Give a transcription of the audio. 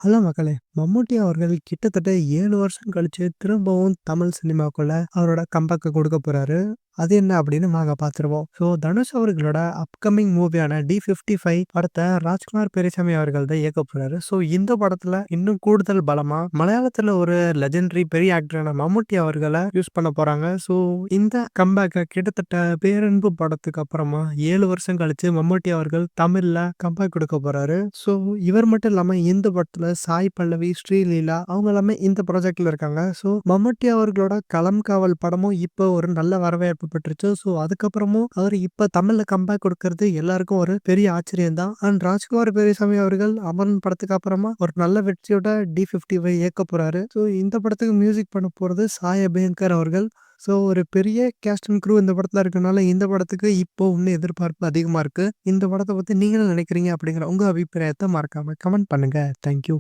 Hello மக்களே! மம்முட்டி அவர்கள் கிட்டத்தட்ட 7 வருஷம் கழிச்சு திரும்பவும் தமிழ் சினிமாக்குள்ள அவரோட கம்பேக்க குடுக்க போறாரு. அது என்ன அப்படின்னு வாங்க பார்த்துருவோம். தனுஷ் அவர்களோட அப்கமிங் மூவியான டி-55 படத்த ராஜ்குமார் பெரியசாமி அவர்கள் தான் இயக்கப் போறாரு. இந்த படத்துல இன்னும் கூடுதல் பலமா மலையாளத்துல ஒரு லெஜெண்டரி பெரிய ஆக்டரான மம்முட்டி அவர்கள யூஸ் பண்ண போறாங்க. இந்த கம்பேக்க கிட்டத்தட்ட பேரன்பு படத்துக்கு அப்புறமா 7 வருஷம் கழிச்சு மம்முட்டி அவர்கள் தமிழ்ல கம்பேக் குடுக்க போறாரு. இவர் மட்டும் இல்லாம இந்த படத்துல சாய் பல்லவி, ஸ்ரீலீலா அவங்க எல்லாமே இந்த ப்ராஜெக்ட்ல இருக்காங்க. மம்முட்டி அவர்களோட களம் காவல் படமும் இப்போ ஒரு நல்ல வரவேற்பு பெற்றுச்சு. அதுக்கப்புறமும் அவர் இப்ப தமிழ்ல கம்பேக் குடுக்கறது எல்லாருக்கும் ஒரு பெரிய ஆச்சரியம் தான். அண்ட் ராஜ்குமார் பெரியசாமி அவர்கள் அமரன் படத்துக்கு அப்புறமா ஒரு நல்ல வெற்றியோட டி-55 இயக்கப் போறாரு. இந்த படத்துக்கு மியூசிக் பண்ண போறது சாய் அபியங்கர் அவர்கள். ஒரு பெரிய கேஸ்ட் அண்ட் க்ரூ இந்த படத்துல இருக்கனால இந்த படத்துக்கு இப்போ இன்னும் எதிர்பார்ப்பு அதிகமா இருக்கு. இந்த படத்த பத்தி நீங்க என்ன நினைக்கிறீங்க? அப்படிங்கிற உங்க அபிப்பிராயத்த மறக்காம கமெண்ட் பண்ணுங்க. Thank you.